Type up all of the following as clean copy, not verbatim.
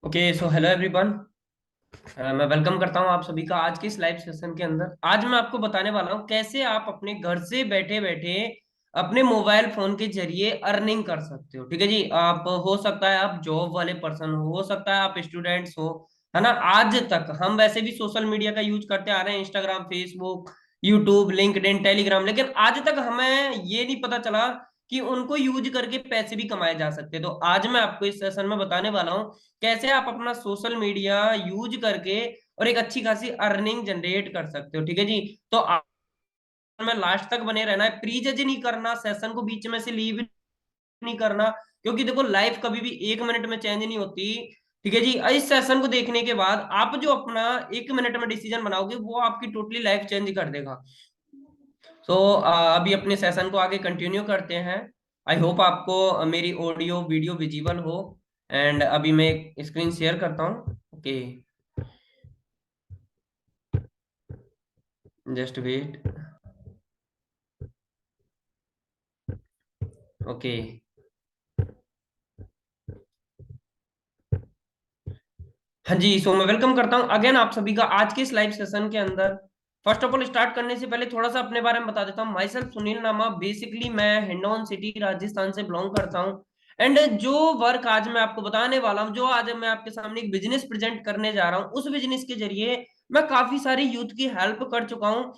Okay so hello everyone. मैं welcome करता हूं आप सभी का आज के इस लाइव सेशन के अंदर। आज मैं आपको बताने वाला हूं कैसे आप अपने घर से बैठे बैठे अपने मोबाइल फोन के जरिए अर्निंग कर सकते हो। ठीक है जी, आप हो सकता है आप जॉब वाले पर्सन हो सकता है आप स्टूडेंट्स हो, है ना। आज तक हम वैसे भी सोशल मीडिया का यूज करते आ रहे हैं, Instagram, Facebook, YouTube, LinkedIn, Telegram, लेकिन आज तक हमें ये नहीं पता चला कि उनको यूज करके पैसे भी कमाए जा सकते हैं। तो आज मैं आपको इस सेशन में बताने वाला हूँ कैसे आप अपना सोशल मीडिया यूज करके और एक अच्छी खासी अर्निंग जनरेट कर सकते हो। ठीक है जी। तो में लास्ट तक बने रहना है, प्री जज नहीं करना, सेशन को बीच में से लीव नहीं करना, क्योंकि देखो लाइफ कभी भी 1 मिनट में चेंज नहीं होती। ठीक है जी, इस सेशन को देखने के बाद आप जो अपना 1 मिनट में डिसीजन बनाओगे वो आपकी टोटली लाइफ चेंज कर देगा। तो अभी अपने सेशन को आगे कंटिन्यू करते हैं। आई होप आपको मेरी ऑडियो वीडियो विजिबल हो। एंड अभी मैं स्क्रीन शेयर करता हूँ। Okay, just wait. ओके, हाँ जी, सो मैं वेलकम करता हूँ अगेन आप सभी का आज के इस लाइव सेशन के अंदर। फर्स्ट ऑफ ऑल स्टार्ट करने से पहले थोड़ा सा अपने बारे में बता देता हूँ। माई सेल्फ सुनील नामा, बेसिकली मैं हिंडौन सिटी राजस्थान से बिलोंग करता हूँ। एंड जो वर्क आज मैं आपको बताने वाला हूँ, जो आज मैं आपके सामने एक बिजनेस प्रेजेंट करने जा रहा हूँ, उस बिजनेस के जरिए मैं काफी सारे यूथ की हेल्प कर चुका हूँ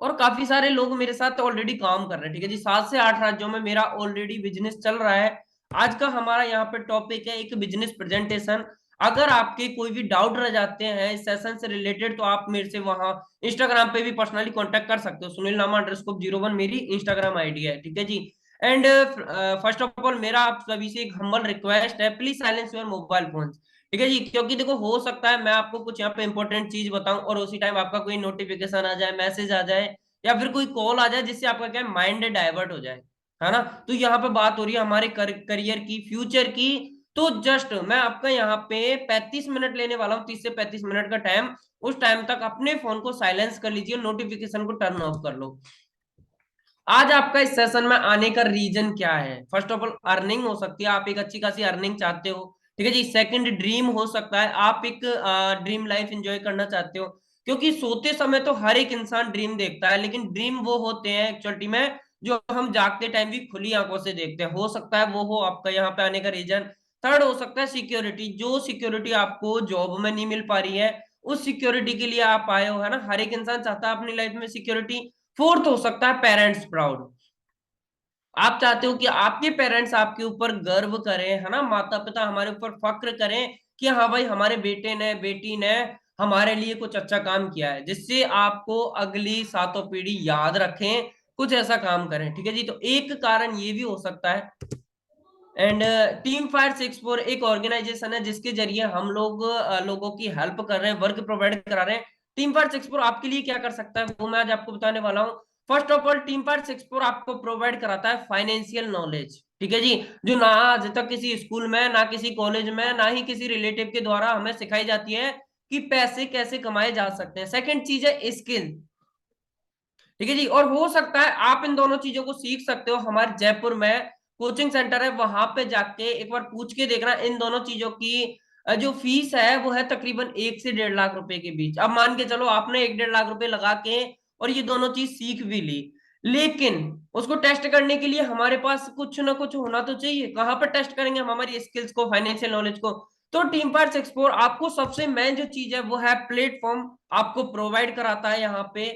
और काफी सारे लोग मेरे साथ ऑलरेडी काम कर रहे हैं। ठीक है जी, 7 से 8 राज्यों में मेरा ऑलरेडी बिजनेस चल रहा है। आज का हमारा यहाँ पे टॉपिक है एक बिजनेस प्रेजेंटेशन। अगर आपके कोई भी डाउट रह जाते हैं इस सेशन से रिलेटेड तो आप मेरे से वहां इंस्टाग्राम पे भी पर्सनली कांटेक्ट कर सकते हो। सुनील नामा _01 मेरी इंस्टाग्राम आईडी है। ठीक है जी। एंड फर्स्ट ऑफ ऑल मेरा आप सभी से एक हम्बल रिक्वेस्ट है, please silence your mobile phone. ठीक है जी, क्योंकि देखो हो सकता है मैं आपको कुछ यहाँ पे इंपॉर्टेंट चीज बताऊं और उसी टाइम आपका कोई नोटिफिकेशन आ जाए, मैसेज आ जाए, या फिर कोई कॉल आ जाए जिससे आपका क्या माइंड डाइवर्ट हो जाए, है ना। तो यहाँ पे बात हो रही है हमारे करियर की, फ्यूचर की। तो जस्ट मैं आपका यहाँ पे 35 मिनट लेने वाला हूँ, 30 से 35 मिनट का टाइम। उस टाइम तक अपने फोन को साइलेंस कर लीजिए, नोटिफिकेशन को टर्न ऑफ कर लो। आज आपका इस सेशन में आने का रीजन क्या है? फर्स्ट ऑफ ऑल अर्निंग हो सकती है, आप एक अच्छी खासी अर्निंग चाहते हो। ठीक है जी। सेकंड, ड्रीम हो सकता है, आप एक ड्रीम लाइफ एंजॉय करना चाहते हो। क्योंकि सोते समय तो हर एक इंसान ड्रीम देखता है, लेकिन ड्रीम वो होते हैं एक्चुअलिटी में जो हम जागते टाइम भी खुली आंखों से देखते हैं। हो सकता है वो हो आपका यहाँ पे आने का रीजन। थर्ड हो सकता है सिक्योरिटी, जो सिक्योरिटी आपको जॉब में नहीं मिल पा रही है, उस सिक्योरिटी के लिए आप आए हो, है ना। हर एक इंसान चाहता है अपनी लाइफ में सिक्योरिटी। फोर्थ हो सकता है पेरेंट्स प्राउड, आप चाहते हो कि आपके पेरेंट्स आपके ऊपर गर्व करें, है ना, माता पिता हमारे ऊपर फक्र करें कि हाँ भाई हमारे बेटे ने बेटी ने हमारे लिए कुछ अच्छा काम किया है, जिससे आपको अगली सातों पीढ़ी याद रखें, कुछ ऐसा काम करें। ठीक है जी, तो एक कारण ये भी हो सकता है। एंड टीम फायर 64 एक ऑर्गेनाइजेशन है जिसके जरिए हम लोग लोगों की हेल्प कर रहे हैं, वर्क प्रोवाइड करा रहे हैं। टीम फायर 64 आपके लिए क्या कर सकता है वो मैं आज आपको बताने वाला हूँ। First of all team fire 64 आपको प्रोवाइड कराता है फाइनेंशियल नॉलेज। ठीक है जी, जो ना आज तक किसी स्कूल में, ना किसी कॉलेज में, ना ही किसी रिलेटिव के द्वारा हमें सिखाई जाती है कि पैसे कैसे कमाए जा सकते हैं। सेकंड चीज है स्किल। ठीक है जी, और हो सकता है आप इन दोनों चीजों को सीख सकते हो। हमारे जयपुर में कोचिंग सेंटर है, वहां पे जाके एक बार पूछ के देखना इन दोनों चीजों की जो फीस है वो है तकरीबन 1 से 1.5 लाख रुपए के बीच। अब मान के चलो आपने 1 1.5 लाख रुपए लगा के और ये दोनों चीज सीख भी ली, लेकिन उसको टेस्ट करने के लिए हमारे पास कुछ ना कुछ होना तो चाहिए। कहाँ पर टेस्ट करेंगे हम हमारी स्किल्स को, फाइनेंशियल नॉलेज को? तो टीम पार 64 आपको सबसे मेन जो चीज है वो है प्लेटफॉर्म, आपको प्रोवाइड कराता है यहाँ पे।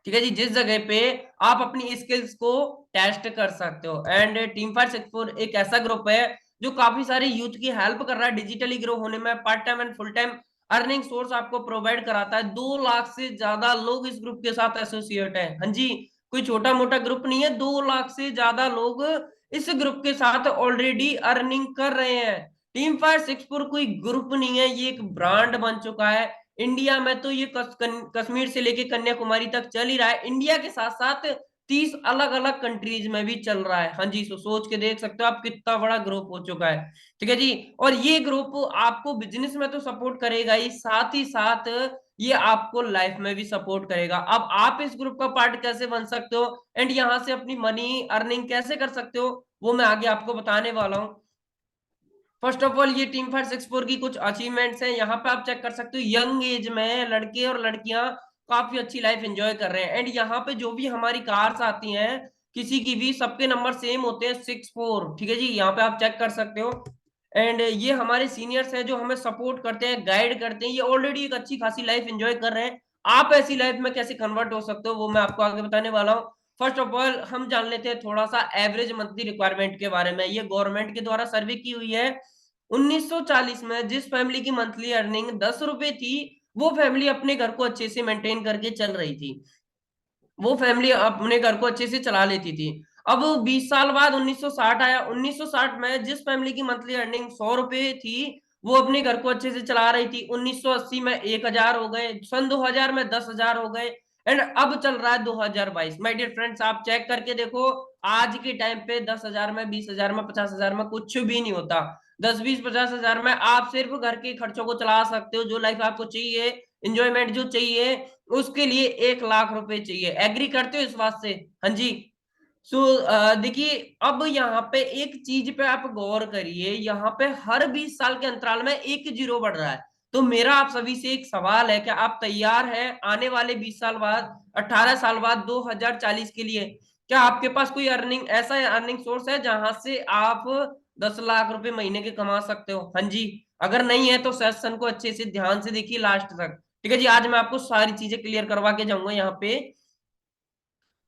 ठीक है जी, जिस जगह पे आप अपनी स्किल्स को टेस्ट कर सकते हो। एंड टीम फायर 64 एक ऐसा ग्रुप है जो काफी सारे यूथ की हेल्प कर रहा है डिजिटली ग्रो होने में, part time and full time earning source आपको प्रोवाइड कराता है। 2 लाख से ज्यादा लोग इस ग्रुप के साथ एसोसिएट है। हाँ जी, कोई छोटा मोटा ग्रुप नहीं है, 2 लाख से ज्यादा लोग इस ग्रुप के साथ ऑलरेडी अर्निंग कर रहे हैं। टीम फायर 64 कोई ग्रुप नहीं है, ये एक ब्रांड बन चुका है। इंडिया में तो ये कश्मीर से लेके कन्याकुमारी तक चल ही रहा है, इंडिया के साथ साथ 30 अलग अलग कंट्रीज में भी चल रहा है। हाँ जी, सोच के देख सकते हो आप कितना बड़ा ग्रुप हो चुका है। ठीक है जी, और ये ग्रुप आपको बिजनेस में तो सपोर्ट करेगा ही, साथ ही साथ ये आपको लाइफ में भी सपोर्ट करेगा। अब आप इस ग्रुप का पार्ट कैसे बन सकते हो एंड यहाँ से अपनी मनी अर्निंग कैसे कर सकते हो वो मैं आगे आपको बताने वाला हूँ। फर्स्ट ऑफ ऑल ये टीम फाइट 64 की कुछ अचीवमेंट्स हैं, यहाँ पे आप चेक कर सकते हो। यंग एज में लड़के और लड़कियां काफी अच्छी लाइफ एंजॉय कर रहे हैं। एंड यहाँ पे जो भी हमारी कार्स आती हैं, किसी की भी, सबके नंबर सेम होते हैं 64, ठीक है जी, यहाँ पे आप चेक कर सकते हो। एंड ये हमारे सीनियर्स हैं जो हमें सपोर्ट करते हैं, गाइड करते हैं, ये ऑलरेडी एक अच्छी खासी लाइफ एंजॉय कर रहे हैं। आप ऐसी लाइफ में कैसे कन्वर्ट हो सकते हो वो मैं आपको आगे बताने वाला हूँ। फर्स्ट ऑफ ऑल हम जान लेते हैं थोड़ा सा एवरेज मंथली रिक्वायरमेंट के बारे में। ये गवर्नमेंट के द्वारा सर्वे की हुई है। 1940 में जिस फैमिली की मंथली अर्निंग 10 रुपए थी, वो फैमिली अपने घर को अच्छे से मेंटेन करके चल रही थी, वो फैमिली अपने घर को अच्छे से चला लेती थी। अब 20 साल बाद 1960 आया। 1960 में जिस फैमिली की मंथली अर्निंग 100 रुपए थी, वो अपने घर को अच्छे से चला रही थी। 1980 में 1000 हो गए, सन 2000 में 10,000 हो गए। एंड अब चल रहा है 2022। माय डियर फ्रेंड्स, आप चेक करके देखो, आज के टाइम पे 10,000 में, 20,000 में, 50,000 में कुछ भी नहीं होता। 10, 20, 50,000 में आप सिर्फ घर के खर्चों को चला सकते हो। जो लाइफ आपको चाहिए, इंजॉयमेंट जो चाहिए, उसके लिए 1 लाख रुपए चाहिए। एग्री करते हो इस बात से? हाँ जी। सो देखिए, अब यहाँ पे एक चीज पे आप गौर करिए, यहाँ पे हर 20 साल के अंतराल में एक जीरो बढ़ रहा है। तो मेरा आप सभी से एक सवाल है, क्या आप तैयार हैं आने वाले 20 साल बाद, 18 साल बाद, 2040 के लिए? क्या आपके पास कोई अर्निंग, ऐसा अर्निंग सोर्स है जहां से आप 10 लाख रुपए महीने के कमा सकते हो? हाँ जी। अगर नहीं है तो सेशन को अच्छे से ध्यान से देखिए लास्ट तक, ठीक है जी। आज मैं आपको सारी चीजें क्लियर करवा के जाऊंगा यहाँ पे।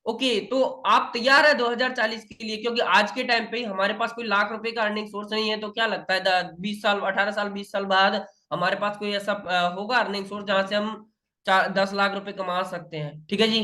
ओके, तो आप तैयार है 2040 के लिए? क्योंकि आज के टाइम पे ही हमारे पास कोई लाख रुपए का अर्निंग सोर्स नहीं है, तो क्या लगता है 20 साल, 18 साल, 20 साल बाद हमारे पास कोई ऐसा होगा अर्निंग सोर्स जहां से हम 10 लाख रुपए कमा सकते हैं? ठीक है जी।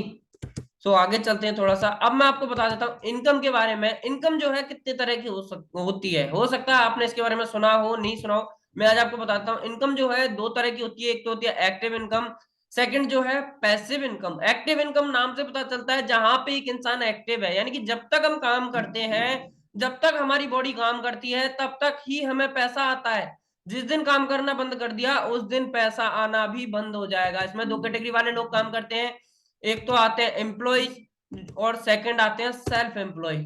सो आगे चलते हैं थोड़ा सा। अब मैं आपको बता देता हूँ इनकम के बारे में। इनकम जो है कितने तरह की होती है, हो सकता है आपने इसके बारे में सुना हो, नहीं सुना हो। मैं आज आपको बताता हूँ। इनकम जो है दो तरह की होती है। एक तो होती है एक्टिव इनकम, सेकंड जो है पैसिव इनकम। एक्टिव इनकम नाम से पता चलता है जहां पे एक इंसान एक्टिव है, यानी कि जब तक हम काम करते हैं, जब तक हमारी बॉडी काम करती है, तब तक ही हमें पैसा आता है। जिस दिन काम करना बंद कर दिया, उस दिन पैसा आना भी बंद हो जाएगा। इसमें दो कैटेगरी वाले लोग काम करते हैं। एक तो आते हैं एम्प्लॉय, और सेकंड आते हैं सेल्फ एम्प्लॉय।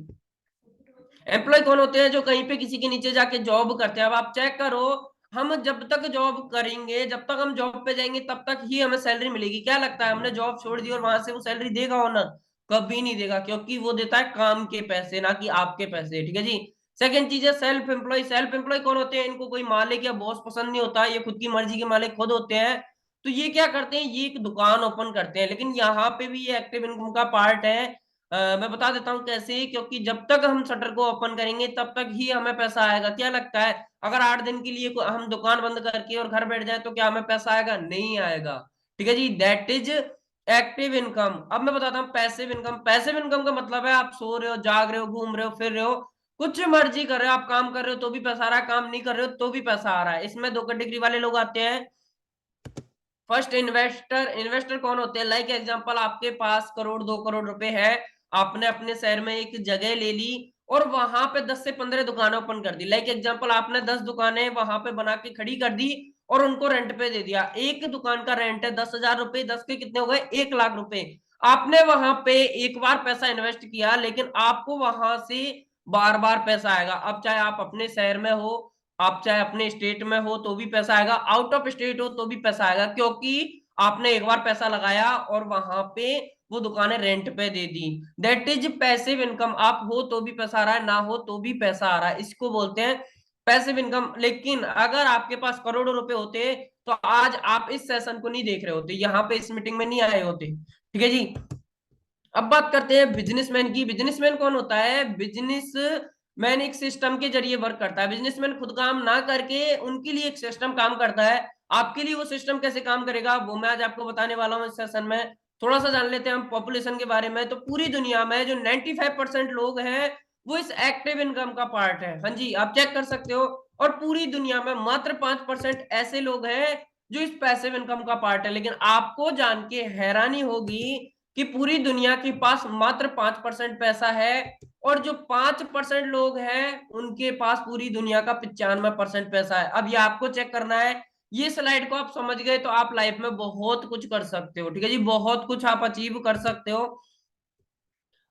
एम्प्लॉय कौन होते हैं? जो कहीं पे किसी के नीचे जाके जॉब करते हैं। अब आप चेक करो, हम जब तक जॉब करेंगे, जब तक हम जॉब पे जाएंगे, तब तक ही हमें सैलरी मिलेगी। क्या लगता है हमने जॉब छोड़ दी और वहां से वो सैलरी देगा ओनर? कभी नहीं देगा, क्योंकि वो देता है काम के पैसे, ना कि आपके पैसे, ठीक है जी। सेकंड चीज है सेल्फ एम्प्लॉय। सेल्फ एम्प्लॉय कौन होते हैं? इनको कोई मालिक या बॉस पसंद नहीं होता, ये खुद की मर्जी के मालिक खुद होते हैं। तो ये क्या करते हैं? ये एक दुकान ओपन करते हैं। लेकिन यहाँ पे भी ये एक्टिव इनकम का पार्ट है। मैं बता देता हूँ कैसे। क्योंकि जब तक हम शटर को ओपन करेंगे, तब तक ही हमें पैसा आएगा। क्या लगता है, अगर 8 दिन के लिए हम दुकान बंद करके और घर बैठ जाए तो क्या हमें पैसा आएगा? नहीं आएगा, ठीक है जी। That is active income. अब मैं बताता हूँ पैसिव इनकम। पैसिव इनकम का मतलब है आप सो रहे हो, जाग रहे हो, घूम रहे हो, फिर रहे हो, कुछ मर्जी कर रहे हो, आप काम कर रहे हो तो भी पैसा आ रहा है, काम नहीं कर रहे हो तो भी पैसा आ रहा है। इसमें दो कैटेगरी वाले लोग आते हैं। First investor. इन्वेस्टर कौन होते हैं? लाइक एग्जांपल, आपके पास करोड़, 2 करोड़ रुपए है, आपने अपने शहर में एक जगह ले ली और वहां पे 10 से 15 दुकानें ओपन कर दी। लाइक एग्जांपल, आपने 10 दुकानें वहां पे बना के खड़ी कर दी और उनको रेंट पे दे दिया। एक दुकान का रेंट है 10,000 रुपए, 10 के कितने हो गए? 1 लाख रुपए। आपने वहां पे एक बार पैसा इन्वेस्ट किया, लेकिन आपको वहां से बार बार पैसा आएगा। अब चाहे आप अपने शहर में हो, आप चाहे अपने स्टेट में हो तो भी पैसा आएगा, आउट ऑफ स्टेट हो तो भी पैसा आएगा, क्योंकि आपने एक बार पैसा लगाया और वहां पे वो दुकानें रेंट पे दे दी। That is passive income. आप हो तो भी पैसा आ रहा है, ना हो तो भी पैसा आ रहा है, इसको बोलते हैं पैसिव इनकम। लेकिन अगर आपके पास करोड़ों रुपए होते तो आज आप इस सेशन को नहीं देख रहे होते, यहाँ पे इस मीटिंग में नहीं आए होते, ठीक है जी। अब बात करते हैं बिजनेसमैन की। बिजनेसमैन कौन होता है? बिजनेसमैन एक सिस्टम के जरिए वर्क करता है। बिजनेसमैन खुद काम ना करके उनके लिए एक सिस्टम काम करता है। आपके लिए वो सिस्टम कैसे काम करेगा वो मैं आज आपको बताने वाला हूँ इस सेशन में। थोड़ा सा जान लेते हैं हम पॉपुलेशन के बारे में। तो पूरी दुनिया में जो 95% लोग हैं, वो इस एक्टिव इनकम का पार्ट है। हाँ जी, आप चेक कर सकते हो। और पूरी दुनिया में मात्र 5% ऐसे लोग हैं जो इस पैसिव इनकम का पार्ट है। लेकिन आपको जान के हैरानी होगी कि पूरी दुनिया के पास मात्र 5% पैसा है, और जो 5% लोग हैं उनके पास पूरी दुनिया का 95% पैसा है। अब ये आपको चेक करना है। ये स्लाइड को आप समझ गए तो आप लाइफ में बहुत कुछ कर सकते हो, ठीक है जी, बहुत कुछ आप अचीव कर सकते हो।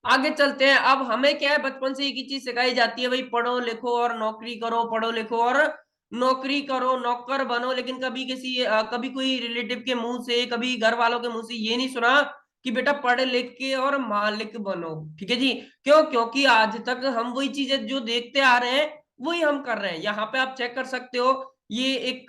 आगे चलते हैं। अब हमें क्या है, बचपन से एक ही चीज सिखाई जाती है भाई, पढ़ो लिखो और नौकरी करो, पढ़ो लिखो और नौकरी करो, नौकर बनो। लेकिन कभी कभी कोई रिलेटिव के मुंह से, कभी घर वालों के मुंह से ये नहीं सुना कि बेटा पढ़ लिख के और मालिक बनो। ठीक है जी। क्यों? क्योंकि आज तक हम वही चीजें जो देखते आ रहे हैं वही हम कर रहे हैं। यहाँ पे आप चेक कर सकते हो, ये एक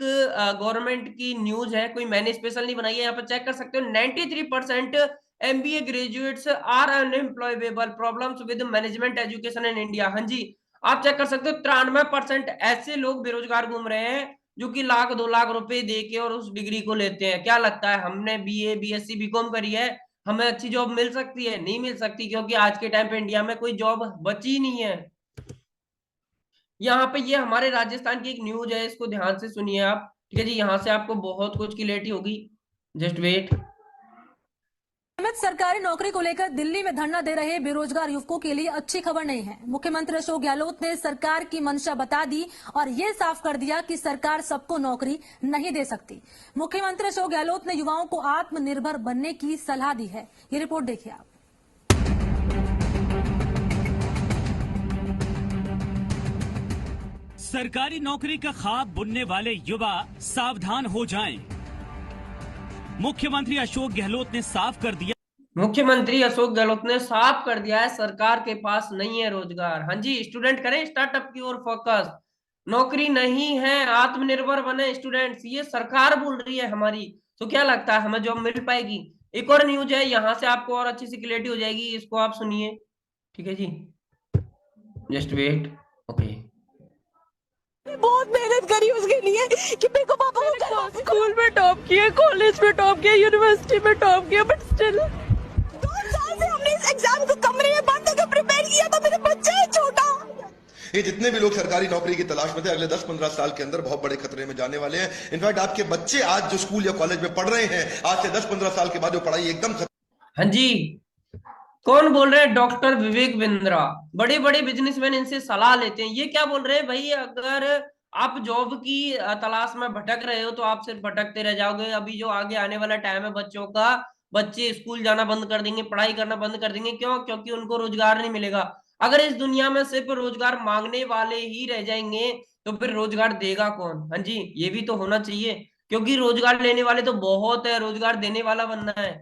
गवर्नमेंट की न्यूज है, कोई मैंने स्पेशल नहीं बनाई है। यहाँ पे चेक कर सकते हो, 93% MBA graduates are unemployable, problems with management education in India. हाँ जी, आप चेक कर सकते हो, 93% ऐसे लोग बेरोजगार घूम रहे हैं जो कि लाख 2 लाख रुपए दे के और उस डिग्री को लेते हैं। क्या लगता है, हमने बीए बीएससी बीकॉम करी है, हमें अच्छी जॉब मिल सकती है? नहीं मिल सकती, क्योंकि आज के टाइम पे इंडिया में कोई जॉब बची नहीं है। यहाँ पे ये हमारे राजस्थान की एक न्यूज है, इसको ध्यान से सुनिए आप। ठीक है जी, यहाँ से आपको बहुत कुछ क्लियरिटी होगी। Just wait. नियमित सरकारी नौकरी को लेकर दिल्ली में धरना दे रहे बेरोजगार युवकों के लिए अच्छी खबर नहीं है। मुख्यमंत्री अशोक गहलोत ने सरकार की मंशा बता दी और ये साफ कर दिया कि सरकार सबको नौकरी नहीं दे सकती। मुख्यमंत्री अशोक गहलोत ने युवाओं को आत्मनिर्भर बनने की सलाह दी है। ये रिपोर्ट देखिए आप। सरकारी नौकरी का ख्वाब बुनने वाले युवा सावधान हो जाएं। मुख्यमंत्री अशोक गहलोत ने साफ कर दिया। मुख्यमंत्री अशोक गहलोत ने साफ कर दिया है, सरकार के पास नहीं है रोजगार। हाँ जी, स्टूडेंट करें स्टार्टअप की ओर फोकस, नौकरी नहीं है, आत्मनिर्भर बने स्टूडेंट्स, ये सरकार बोल रही है हमारी। तो क्या लगता है हमें जॉब मिल पाएगी? एक और न्यूज है, यहाँ से आपको और अच्छी सी क्लियरिटी हो जाएगी, इसको आप सुनिए। ठीक है जी, जस्ट वेट। ओके। बहुत मेहनत करी उसके लिए कि मेरे को पापा को स्कूल में टॉप किया, कॉलेज में टॉप किया, यूनिवर्सिटी में टॉप किया, बट स्टिल 2 साल से हमने इस एग्जाम को कमरे में बंद होकर प्रिपेयर किया था। मेरा बच्चा है छोटा। ये जितने भी लोग सरकारी नौकरी की तलाश में थे, अगले 10-15 साल के अंदर बहुत बड़े खतरे में जाने वाले हैं। इनफैक्ट आपके बच्चे आज जो स्कूल या कॉलेज में पढ़ रहे हैं, आज से 10-15 साल के बाद वो पढ़ाई एकदम हाँ जी, कौन बोल रहे हैं? डॉक्टर विवेक बिंद्रा, बड़े बड़े बिजनेसमैन इनसे सलाह लेते हैं। ये क्या बोल रहे हैं भाई, अगर आप जॉब की तलाश में भटक रहे हो तो आप सिर्फ भटकते रह जाओगे। अभी जो आगे आने वाला टाइम है बच्चों का, बच्चे स्कूल जाना बंद कर देंगे, पढ़ाई करना बंद कर देंगे। क्यों? क्योंकि उनको रोजगार नहीं मिलेगा। अगर इस दुनिया में सिर्फ रोजगार मांगने वाले ही रह जाएंगे तो फिर रोजगार देगा कौन? हाँ जी, ये भी तो होना चाहिए, क्योंकि रोजगार लेने वाले तो बहुत है, रोजगार देने वाला बनना है।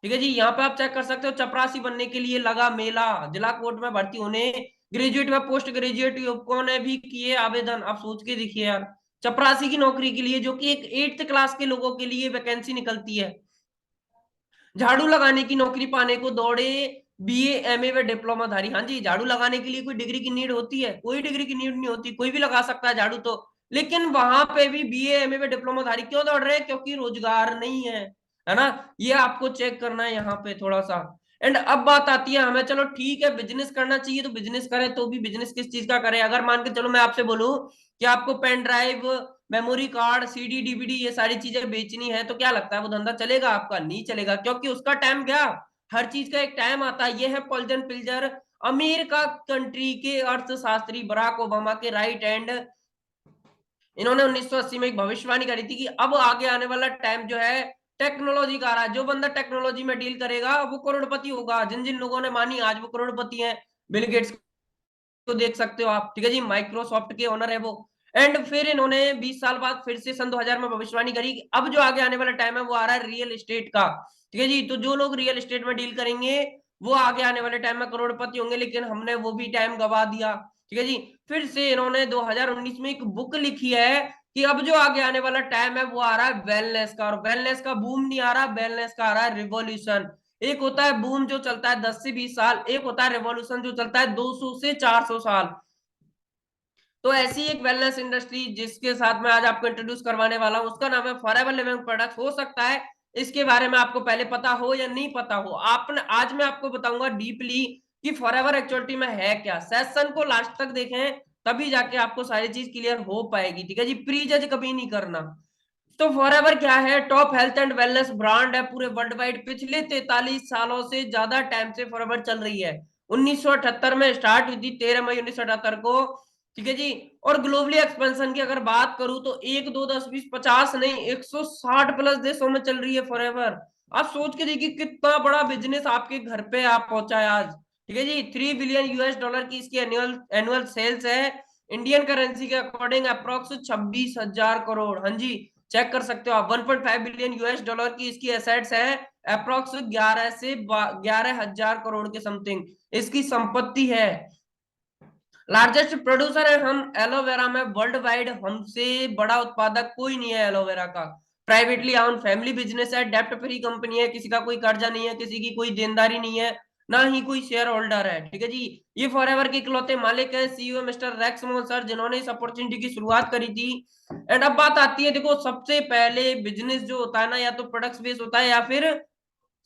ठीक है जी, यहाँ पे आप चेक कर सकते हो, चपरासी बनने के लिए लगा मेला, जिला कोर्ट में भर्ती होने ग्रेजुएट व पोस्ट ग्रेजुएट युवकों ने भी किए आवेदन। आप सोच के देखिए यार, चपरासी की नौकरी के लिए, जो कि एक 8th क्लास के लोगों के लिए वैकेंसी निकलती है। झाड़ू लगाने की नौकरी पाने को दौड़े बीए एमए व डिप्लोमा धारी। हाँ जी, झाड़ू लगाने के लिए कोई डिग्री की नीड होती है? कोई डिग्री की नीड नहीं होती, कोई भी लगा सकता है झाड़ू तो। लेकिन वहां पे भी बीए एमए व डिप्लोमा धारी क्यों दौड़ रहे हैं? क्योंकि रोजगार नहीं है ना। ये आपको चेक करना है यहाँ पे थोड़ा सा। एंड अब बात आती है हमें, चलो ठीक है बिजनेस करना चाहिए तो बिजनेस करें, तो भी बिजनेस किस चीज का करें? अगर मान के चलो मैं आपसे बोलूं कि आपको pen drive, memory card, CD DVD ये सारी चीजें बेचनी है, तो क्या लगता है वो धंधा चलेगा आपका? नहीं चलेगा, क्योंकि उसका टाइम गया। हर चीज का एक टाइम आता है। ये है पॉल्जन पिल्जर, अमेरिका कंट्री के अर्थशास्त्री बराक ओबामा के राइट हैंड। इन्होंने 1980 में एक भविष्यवाणी करी थी कि अब आगे आने वाला टाइम जो है टेक्नोलॉजी का आ रहा है। जो बंदा टेक्नोलॉजी में डील करेगा वो करोड़पति होगा। जिन जिन लोगों ने मानी आज वो करोड़पति हैं। बिल गेट्स तो देख सकते हो आप। ठीक है जी, माइक्रोसॉफ्ट के ओनर है वो। एंड फिर इन्होंने 20 साल बाद फिर से सन 2000 में भविष्यवाणी करी कि अब जो आगे आने वाला टाइम है वो आ रहा है रियल एस्टेट का। ठीक है जी, तो जो लोग रियल एस्टेट में डील करेंगे वो आगे आने वाले टाइम में करोड़पति होंगे। लेकिन हमने वो भी टाइम गवा दिया। ठीक है जी, फिर से इन्होंने 2019 में एक बुक लिखी है कि अब जो आगे आने वाला टाइम है वो आ रहा है वेलनेस का। और वेलनेस का बूम नहीं आ रहा, वेलनेस का आ रहा है रिवॉल्यूशन। एक होता है बूम जो चलता है 10 से 20 साल, एक होता है रेवोल्यूशन जो चलता है 200 से 400 साल। तो ऐसी एक वेलनेस इंडस्ट्री जिसके साथ मैं आज आपको इंट्रोड्यूस करवाने वाला हूं, उसका नाम है फॉरएवर लिविंग प्रोडक्ट्स। हो सकता है इसके बारे में आपको पहले पता हो या नहीं पता हो। आपने आज मैं आपको बताऊंगा डीपली कि फॉरएवर एक्चुअलिटी में है क्या। सेशन को लास्ट तक देखें, तभी जाके आपको सारी चीज क्लियर हो पाएगी। ठीक है जी, प्री जज कभी नहीं करना। तो फॉरएवर क्या है? Top health and wellness brand है पूरे वर्ल्ड वाइड। पिछले 43 सालों से ज्यादा टाइम से फॉरएवर चल रही है। 1978 में स्टार्ट हुई थी, 13 मई 1978 को। ठीक है जी, और ग्लोबली एक्सपेंशन की अगर बात करूं तो 1 2 10 20 50 नहीं, 160 प्लस देशों में चल रही है फॉरएवर। आप सोच के देखिए कितना बड़ा बिजनेस आपके घर पे आप पहुंचा है आज। ठीक है जी। $3 बिलियन की इसकी एनुअल एनुअल सेल्स है। इंडियन करेंसी के अकॉर्डिंग अप्रोक्स 26,000 करोड़। हाँ जी, चेक कर सकते हो आप। $1.5 बिलियन की इसकी एसेट्स है। अप्रोक्स 11 से 11,000 करोड़ के समथिंग इसकी संपत्ति है। लार्जेस्ट प्रोड्यूसर है हम एलोवेरा में वर्ल्ड वाइड। हमसे बड़ा उत्पादक कोई नहीं है एलोवेरा का। प्राइवेटली ओन फैमिली बिजनेस है। डेप्ट फ्री कंपनी है। किसी का कोई कर्जा नहीं है, किसी की कोई देनदारी नहीं है, ना ही कोई शेयर होल्डर है। ठीक है जी। ये फॉरएवर के इकलौते मालिक है सीईओ मिस्टर रेक्स मोल सर, जिन्होंने इस अपॉर्चुनिटी की शुरुआत करी थी। एंड अब बात आती है, देखो सबसे पहले बिजनेस जो होता है ना, या तो प्रोडक्ट्स बेस होता है या फिर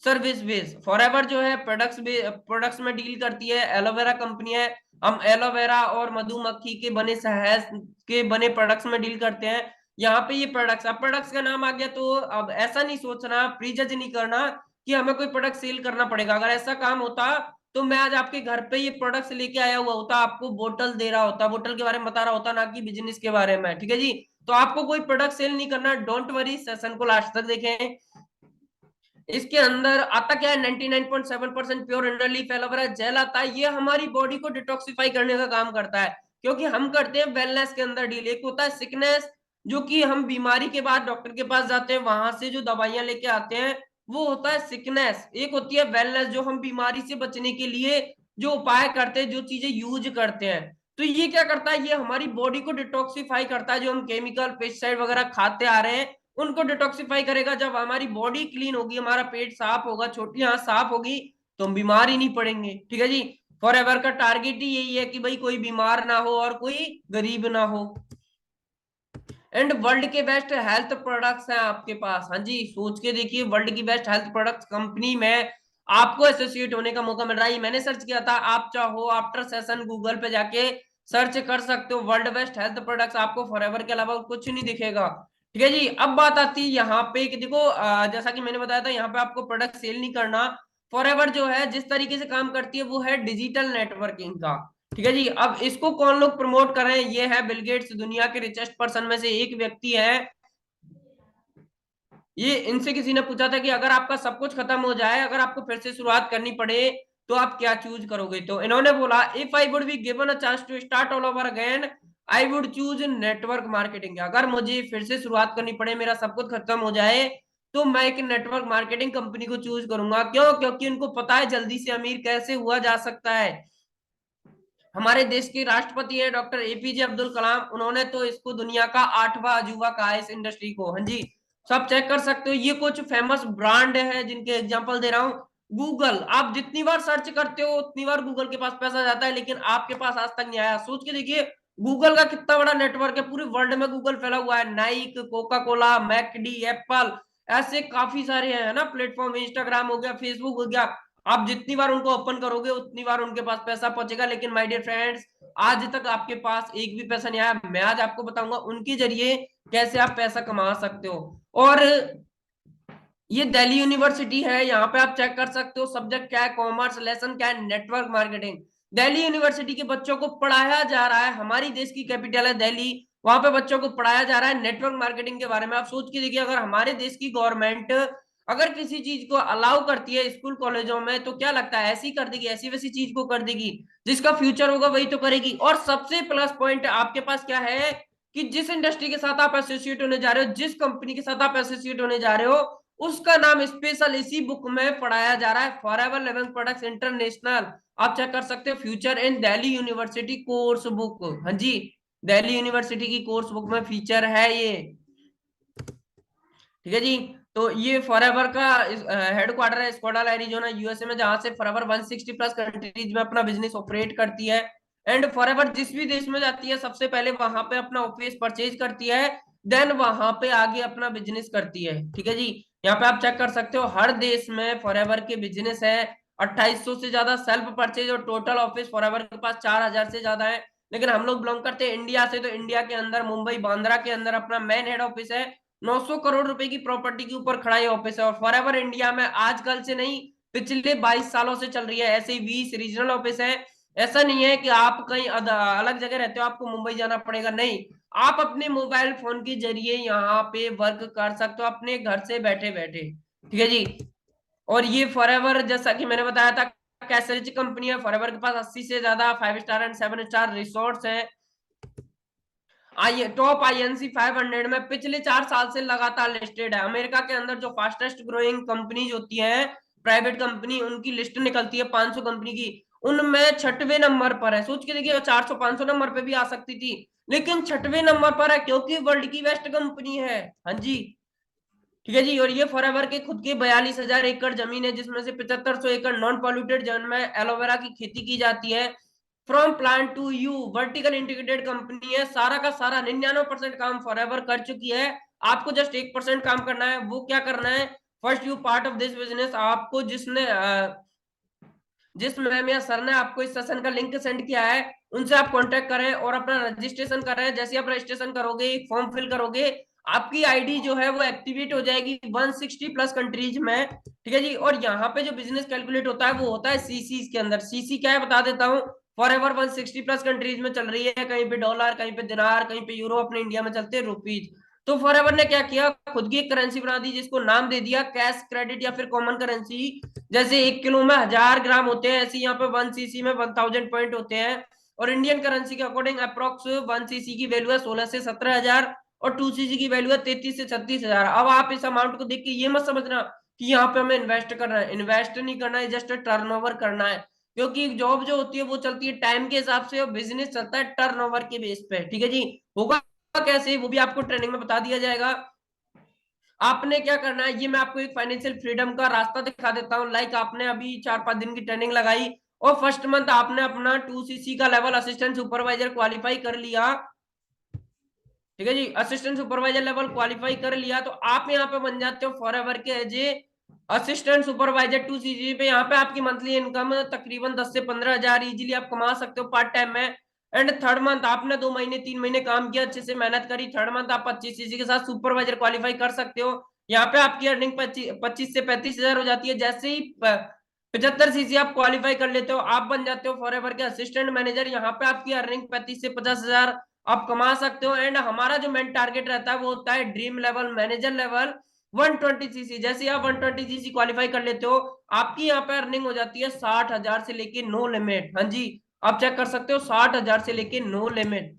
सर्विस बेस। फॉरएवर जो है प्रोडक्ट्स में डील करती है। एलोवेरा कंपनी है, हम एलोवेरा और मधुमक्खी के बने शहद के बने प्रोडक्ट्स में डील करते हैं। यहाँ पे ये प्रोडक्ट्स, अब प्रोडक्ट्स का नाम आ गया तो अब ऐसा नहीं सोचना, प्रीजज नहीं करना कि हमें कोई प्रोडक्ट सेल करना पड़ेगा। अगर ऐसा काम होता तो मैं आज आपके घर पे ये प्रोडक्ट्स लेके आया हुआ होता, आपको बोतल दे रहा होता, बोतल के बारे में बता रहा होता, ना कि बिजनेस के बारे में। ठीक है जी। तो आपको कोई प्रोडक्ट सेल नहीं करना। डोंट वरी, सेशन को लास्ट तक देखें। इसके अंदर आता क्या है, 99.7% प्योर इंडरलीफ एलोवेरा जेल आता है। ये हमारी बॉडी को डिटॉक्सिफाई करने का काम करता है, क्योंकि हम करते हैं वेलनेस के अंदर डील। एक होता है सिकनेस, जो कि हम बीमारी के बाद डॉक्टर के पास जाते हैं, वहां से जो दवाइयां लेके आते हैं, वो होता है सिकनेस। एक होती है वेलनेस, जो हम बीमारी से बचने के लिए जो उपाय करते हैं, जो चीजें यूज करते हैं। तो ये क्या करता है, ये हमारी बॉडी को डिटॉक्सिफाई करता है। जो हम केमिकल पेस्टिसाइड वगैरह खाते आ रहे हैं, उनको डिटॉक्सिफाई करेगा। जब हमारी बॉडी क्लीन होगी, हमारा पेट साफ होगा, छोटी आंत साफ होगी, तो हम बीमार ही नहीं पड़ेंगे। ठीक है जी। फॉरएवर का टारगेट ही यही है कि भाई कोई बीमार ना हो और कोई गरीब ना हो। एंड वर्ल्ड के बेस्ट हेल्थ प्रोडक्ट्स हैं आपके पास। हाँ जी, सोच के देखिए, वर्ल्ड की बेस्ट हेल्थ प्रोडक्ट्स कंपनी में आपको एसोसिएट होने का मौका मिल रहा है। मैंने सर्च किया था, आप चाहो आफ्टर सेशन गूगल पे जाके सर्च कर सकते हो, वर्ल्ड बेस्ट हेल्थ प्रोडक्ट्स, आपको फॉरएवर के अलावा कुछ नहीं दिखेगा। ठीक है जी। अब बात आती है यहाँ पे कि देखो जैसा कि मैंने बताया था, यहाँ पे आपको प्रोडक्ट सेल नहीं करना। फॉरएवर जो है जिस तरीके से काम करती है, वो है डिजिटल नेटवर्किंग का। ठीक है जी। अब इसको कौन लोग प्रमोट कर रहे हैं, ये है बिल गेट्स, दुनिया के रिचेस्ट पर्सन में से एक व्यक्ति है ये। इनसे किसी ने पूछा था कि अगर आपका सब कुछ खत्म हो जाए, अगर आपको फिर से शुरुआत करनी पड़े, तो आप क्या चूज करोगे। तो इन्होंने बोला, if I would be given a chance to start all over again, I would choose network marketing. अगर मुझे फिर से शुरुआत करनी पड़े, मेरा सब कुछ खत्म हो जाए, तो मैं एक नेटवर्क मार्केटिंग कंपनी को चूज करूंगा। क्यों? क्योंकि उनको पता है जल्दी से अमीर कैसे हुआ जा सकता है। हमारे देश के राष्ट्रपति है डॉक्टर एपीजे अब्दुल कलाम, उन्होंने तो इसको दुनिया का 8वां अजूबा कहा है, इस इंडस्ट्री को। हाँ जी, सब चेक कर सकते हो। ये कुछ फेमस ब्रांड है जिनके एग्जांपल दे रहा हूँ। गूगल, आप जितनी बार सर्च करते हो उतनी बार गूगल के पास पैसा जाता है, लेकिन आपके पास आज तक नहीं आया। सोच के देखिए, गूगल का कितना बड़ा नेटवर्क है, पूरे वर्ल्ड में गूगल फैला हुआ है। Naik, Coca Cola, McD, Apple, ऐसे काफी सारे हैं ना प्लेटफॉर्म। इंस्टाग्राम हो गया, फेसबुक हो गया। आप जितनी बार उनको ओपन करोगे उतनी बार उनके पास पैसा पहुंचेगा। लेकिन माय डियर फ्रेंड्स, आज तक आपके पास एक भी पैसा नहीं आया। मैं आज आपको बताऊंगा उनके जरिए कैसे आप पैसा कमा सकते हो। और ये दिल्ली यूनिवर्सिटी है, यहाँ पे आप चेक कर सकते हो सब्जेक्ट क्या है, कॉमर्स, लेसन क्या है, नेटवर्क मार्केटिंग। दिल्ली यूनिवर्सिटी के बच्चों को पढ़ाया जा रहा है, हमारी देश की कैपिटल है दिल्ली, वहां पे बच्चों को पढ़ाया जा रहा है नेटवर्क मार्केटिंग के बारे में। आप सोच के देखिए, अगर हमारे देश की गवर्नमेंट अगर किसी चीज को अलाउ करती है स्कूल कॉलेजों में, तो क्या लगता है ऐसी कर देगी, ऐसी वैसी चीज को कर देगी? जिसका फ्यूचर होगा वही तो करेगी। और सबसे प्लस पॉइंट आपके पास क्या है कि जिस इंडस्ट्री के साथ आप एसोसिएट होने जा रहे हो, जिस कंपनी के साथ आप एसोसिएट होने जा रहे हो, उसका नाम स्पेशल इसी बुक में पढ़ाया जा रहा है, फॉरएवर लिविंग प्रोडक्ट्स इंटरनेशनल। आप चेक कर सकते हो, future in Delhi university course book. हाँ जी, दिल्ली यूनिवर्सिटी की कोर्स बुक में फीचर है ये। ठीक है जी। तो ये फॉरएवर का हेडक्वार्टर है स्कोडाला एरिजोना, यूएसए में, जहां से फॉरएवर 160 प्लस कंट्रीज में अपना बिजनेस ऑपरेट करती है। एंड फॉरएवर जिस भी देश में जाती है, सबसे पहले वहां पे अपना ऑफिस परचेज करती है, देन वहां पे आगे अपना बिजनेस करती है। ठीक है जी। यहाँ पे आप चेक कर सकते हो, हर देश में फॉरएवर के बिजनेस है। 2800 से ज्यादा सेल्फ परचेज, और टोटल ऑफिस फॉरएवर के पास 4000 से ज्यादा है। लेकिन हम लोग बिलोंग करते हैं इंडिया से, तो इंडिया के अंदर मुंबई बांद्रा के अंदर अपना मेन हेड ऑफिस है। 900 करोड़ रुपए की प्रॉपर्टी के ऊपर खड़ा ये ऑफिस है। और फॉरएवर इंडिया में आजकल से नहीं, पिछले 22 सालों से चल रही है। ऐसे ही 20 रीजनल ऑफिस है। ऐसा नहीं है कि आप कहीं अलग जगह रहते हो, आपको मुंबई जाना पड़ेगा, नहीं। आप अपने मोबाइल फोन के जरिए यहाँ पे वर्क कर सकते हो, अपने घर से बैठे बैठे। ठीक है जी। और ये फॉरएवर, जैसा कि मैंने बताया था, कैसरिच कंपनी है, फॉरएवर के पास 80 से ज्यादा 5 स्टार एंड 7 स्टार रिसोर्ट्स है। टॉप आईएनसी 500 में पिछले 4 साल से लगातार लिस्टेड है। अमेरिका के अंदर जो फास्टेस्ट ग्रोइंग कंपनीज होती हैं प्राइवेट कंपनी, उनकी लिस्ट निकलती है 500 कंपनी की, उनमें 6वें नंबर पर है। सोच के देखिए 400 500 नंबर पे भी आ सकती थी, लेकिन 6वें नंबर पर है क्योंकि वर्ल्ड की बेस्ट कंपनी है। हाँ जी, ठीक है जी। और ये फॉरएवर के खुद के 42,000 एकड़ जमीन है, जिसमें से 7500 एकड़ नॉन पॉल्यूटेड जमीन में एलोवेरा की खेती की जाती है। From plant to you vertical integrated company है। सारा का सारा 99% काम फॉरएवर कर चुकी है। आपको जस्ट 1% काम करना है। वो क्या करना है? First you part of this business. आपको जिस मैम या सर ने आपको इस सेशन का लिंक सेंड किया है, उनसे आप कांटेक्ट करें और अपना रजिस्ट्रेशन करें। जैसे आप रजिस्ट्रेशन करोगे, एक फॉर्म फिल करोगे, आपकी आईडी जो है वो एक्टिवेट हो जाएगी 160 प्लस कंट्रीज में, ठीक है जी। और यहाँ पे जो बिजनेस कैलकुलेट होता है वो होता है सीसी के अंदर। सीसी क्या है बता देता हूँ। फॉरएवर 160 प्लस कंट्रीज में चल रही है, कहीं पे डॉलर, कहीं पे दिनार, कहीं पे यूरो, अपने इंडिया में चलते हैं रुपीज। तो फॉरएवर ने क्या किया, खुद की एक करेंसी बना दी जिसको नाम दे दिया कैश क्रेडिट या फिर कॉमन करेंसी। जैसे 1 किलो में 1000 ग्राम होते हैं, ऐसे यहाँ पे 1 सीसी में 1000 पॉइंट होते हैं। और इंडियन करेंसी के अकॉर्डिंग अप्रोक्स 1 सीसी की वैल्यू है 16 से 17,000 और 2 सीसी की वैल्यू है 33 से 36,000। अब आप इस अमाउंट को देख के ये मत समझना कि यहाँ पे हमें इन्वेस्ट करना है। इन्वेस्ट नहीं करना है, जस्ट टर्नओवर करना है। क्योंकि जॉब जो होती है वो चलती है टाइम के हिसाब से और बिजनेस चलता है टर्नओवर के बेस पे, ठीक है जी। होगा कैसे वो भी आपको ट्रेनिंग में बता दिया जाएगा। आपने क्या करना है, ये मैं आपको एक फाइनेंशियल फ्रीडम का रास्ता दिखा देता हूँ। लाइक आपने अभी 4-5 दिन की ट्रेनिंग लगाई और फर्स्ट मंथ आपने अपना 2 सीसी का लेवल असिस्टेंट सुपरवाइजर क्वालिफाई कर लिया, ठीक है जी। असिस्टेंट सुपरवाइजर लेवल क्वालिफाई कर लिया तो आप यहाँ पे बन जाते हो फॉरएवर के as a assistant supervisor 2 CC पे। यहाँ पे आपकी मंथली इनकम तकरीबन 10 से 15,000 इजीली आप कमा सकते हो पार्ट टाइम में। एंड थर्ड मंथ आपने 2 महीने 3 महीने काम किया, अच्छे से मेहनत करी, थर्ड मंथ आप 25 सीसी के साथ सुपरवाइजर क्वालिफाई कर सकते हो। यहाँ पे आपकी अर्निंग 25 से 35,000 हो जाती है। जैसे ही 75 सीसी आप क्वालिफाई कर लेते हो, आप बन जाते हो फॉरएवर के असिस्टेंट मैनेजर। यहाँ पे आपकी अर्निंग 35 से 50,000 आप कमा सकते हो। एंड हमारा जो मेन टारगेट रहता है वो होता है dream level, manager level 120 CC. जैसे आप 120 सीसी क्वालिफाई कर लेते हो, आपकी यहाँ पे अर्निंग हो जाती है 60,000 से लेके नो लिमिट। हाँ जी, आप चेक कर सकते हो 60,000 से लेके नो लिमिट।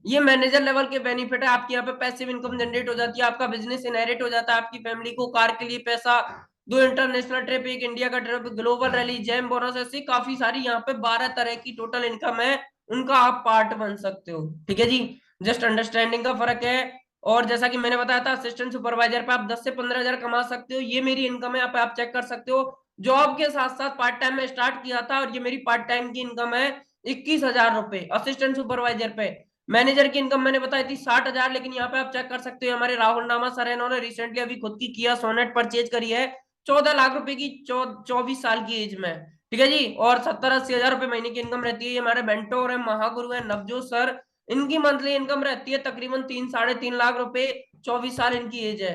ये मैनेजर लेवल के बेनिफिट है। आपकी यहाँ पे पैसिव इनकम जनरेट हो जाती है, आपका बिजनेस इनहेरिट हो जाता है, आपकी फैमिली को कार के लिए पैसा, 2 इंटरनेशनल ट्रिप, एक इंडिया का trip, global rally, jam bonus, ऐसी काफी सारी यहाँ पे 12 तरह की टोटल इनकम है, उनका आप पार्ट बन सकते हो, ठीक है जी। जस्ट अंडरस्टैंडिंग का फर्क है। और जैसा कि मैंने बताया था असिस्टेंट सुपरवाइजर पे आप 10 से 15,000 कमा सकते हो। ये मेरी इनकम है, यहाँ पे आप चेक कर सकते हो। जॉब के साथ साथ पार्ट टाइम में स्टार्ट किया था और ये मेरी पार्ट टाइम की इनकम है 21,000 रुपए असिस्टेंट सुपरवाइजर पे। मैनेजर की इनकम मैंने बताई थी 60,000, लेकिन यहाँ पे आप चेक कर सकते हो हमारे राहुल नामा सर है, इन्होंने रिसेंटली अभी खुद की किया सोनेट परचेज करी है 14 लाख रुपए की 24 साल की एज में, ठीक है जी। और 70-80 हजार रुपए महीने की इनकम रहती है। ये हमारे मेंटोर है, महागुरु है नवजोत सर, इनकी मंथली इनकम रहती है तकरीबन 3-3.5 लाख रुपए, 24 साल इनकी एज है।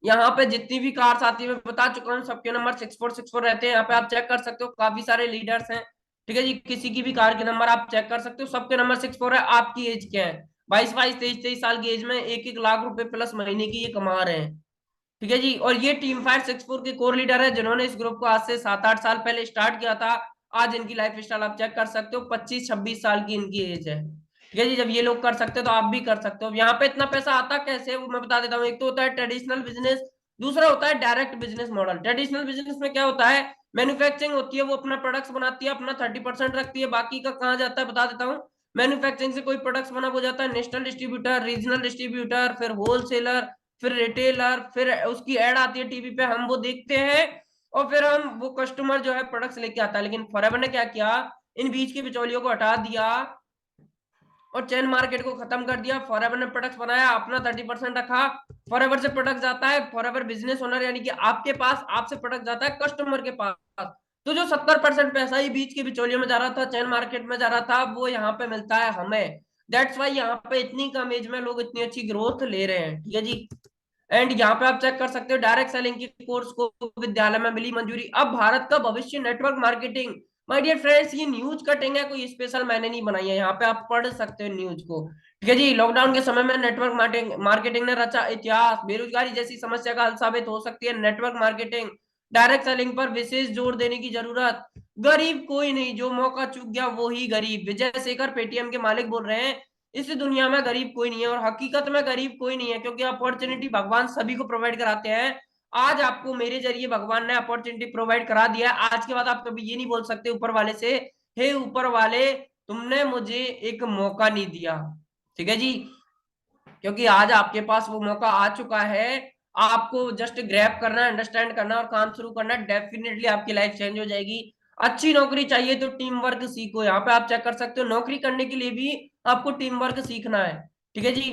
यहाँ पे जितनी भी कार्स आती है मैं बता चुका हूँ, सबके नंबर 6464 रहते हैं। यहाँ पे आप चेक कर सकते हो, काफी सारे लीडर्स हैं, ठीक है जी। किसी की भी कार के नंबर आप चेक कर सकते हो, सबके नंबर 64 है। आपकी एज क्या है? 22-23 साल की एज में 1-1 लाख रुपए प्लस महीने की ये कमा रहे हैं, ठीक है जी। और ये टीम 564 के कोर लीडर है, जिन्होंने इस ग्रुप को आज से 7-8 साल पहले स्टार्ट किया था। आज इनकी लाइफ स्टाइल आप चेक कर सकते हो, 25-26 साल की इनकी एज है, ठीक है जी। जब ये लोग कर सकते हो तो आप भी कर सकते हो। यहाँ पे इतना पैसा आता कैसे वो मैं बता देता हूँ। एक तो होता है ट्रेडिशनल बिजनेस, दूसरा होता है direct business model. Traditional business में क्या होता है, मैन्युफैक्चरिंग होती है, वो अपना प्रोडक्ट्स बनाती है, अपना 30% रखती है, बाकी का कहाँ जाता है बता देता हूँ। मैन्युफैक्चरिंग से कोई प्रोडक्ट्स बना वो जाता है नेशनल डिस्ट्रीब्यूटर, रीजनल डिस्ट्रीब्यूटर, फिर होलसेलर, फिर रिटेलर, फिर उसकी एड आती है टीवी पे, हम वो देखते हैं और फिर हम वो कस्टमर जो है प्रोडक्ट्स लेके आता है। लेकिन फॉरएवर ने क्या किया, इन बीच के बिचौलियों को हटा दिया और चेन मार्केट को खत्म कर दिया। फॉरएवर ने प्रोडक्ट्स बनाया, अपना 30% रखा, फॉरएवर से प्रोडक्ट जाता है, फॉरएवर बिजनेस ओनर यानी कि आपके पास, आपसे प्रोडक्ट जाता है कस्टमर के पास। तो जो 70% पैसा ही बीच के बिचौलियों में जा रहा था, चेन मार्केट में जा रहा था, वो यहाँ पे मिलता है हमें। दैट्स वाई यहाँ पे इतनी कम एज में लोग इतनी अच्छी ग्रोथ ले रहे हैं, ठीक है जी। एंड यहाँ पे आप चेक कर सकते हो डायरेक्ट सेलिंग के कोर्स को विद्यालय में मिली मंजूरी। अब भारत का भविष्य network marketing. My dear friends, ये न्यूज कटिंग है, कोई स्पेशल मैंने नहीं बनाई है, यहाँ पे आप पढ़ सकते हो न्यूज को, ठीक है जी। लॉकडाउन के समय में नेटवर्क मार्केटिंग ने रचा इतिहास। बेरोजगारी जैसी समस्या का हल साबित हो सकती है नेटवर्क मार्केटिंग। डायरेक्ट सेलिंग पर विशेष जोर देने की जरूरत। गरीब कोई नहीं, जो मौका चूक गया वो ही गरीब। विजय शेखर पेटीएम के मालिक बोल रहे हैं, इस दुनिया में गरीब कोई नहीं है, और हकीकत में गरीब कोई नहीं है, क्योंकि अपॉर्चुनिटी भगवान सभी को प्रोवाइड कराते हैं। आज आपको मेरे जरिए भगवान ने अपॉर्चुनिटी प्रोवाइड करा दिया। आज के बाद आप कभी ये नहीं बोल सकते ऊपर वाले से, हे ऊपर वाले तुमने मुझे एक मौका नहीं दिया। ठीक है जी, क्योंकि आज आपके पास वो मौका आ चुका है। आपको जस्ट ग्रैब करना है, अंडरस्टैंड करना है और काम शुरू करना है। डेफिनेटली आपकी लाइफ चेंज हो जाएगी। अच्छी नौकरी चाहिए तो टीम वर्क सीखो। यहाँ पे आप चेक कर सकते हो, नौकरी करने के लिए भी आपको टीम वर्क सीखना है। ठीक है जी।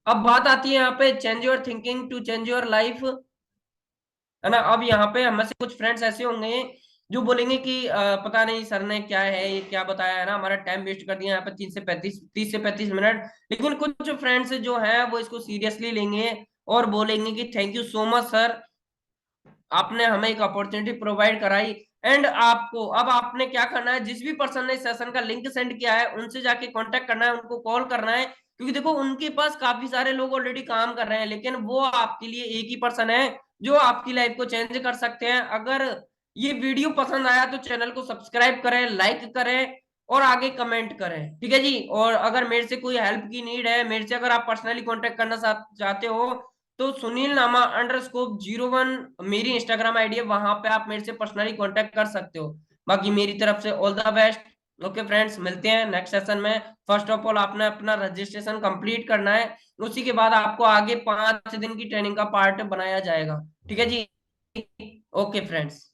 अब बात आती है यहाँ पे change your thinking to change your life, है ना। अब यहाँ पे हम में से कुछ फ्रेंड्स ऐसे होंगे जो बोलेंगे कि पता नहीं सर ने क्या है, ये क्या बताया है ना, हमारा टाइम वेस्ट कर दिया यहाँ पे 30 से 35 मिनट। लेकिन कुछ फ्रेंड्स जो हैं वो इसको सीरियसली लेंगे और बोलेंगे कि thank you so much sir, आपने हमें एक अपॉर्चुनिटी प्रोवाइड कराई। एंड आपको अब आपने क्या करना है, जिस भी पर्सन ने सेशन का लिंक सेंड किया है उनसे जाके कांटेक्ट करना है, उनको कॉल करना है, क्योंकि देखो उनके पास काफी सारे लोग ऑलरेडी काम कर रहे हैं, लेकिन वो आपके लिए एक ही पर्सन है जो आपकी लाइफ को चेंज कर सकते हैं। अगर ये वीडियो पसंद आया तो चैनल को सब्सक्राइब करें, लाइक करें और आगे कमेंट करें। ठीक है जी। और अगर मेरे से कोई हेल्प की नीड है, मेरे से अगर आप पर्सनली कांटेक्ट करना चाहते हो तो सुनील नामा _01 मेरी इंस्टाग्राम आईडी है, वहां पे आप मेरे से पर्सनली कांटेक्ट कर सकते हो। बाकी मेरी तरफ से all the best. Okay friends, मिलते हैं नेक्स्ट सेशन में। फर्स्ट ऑफ ऑल आपने अपना रजिस्ट्रेशन कंप्लीट करना है, उसी के बाद आपको आगे 5 दिन की ट्रेनिंग का पार्ट बनाया जाएगा। ठीक है जी। Okay friends.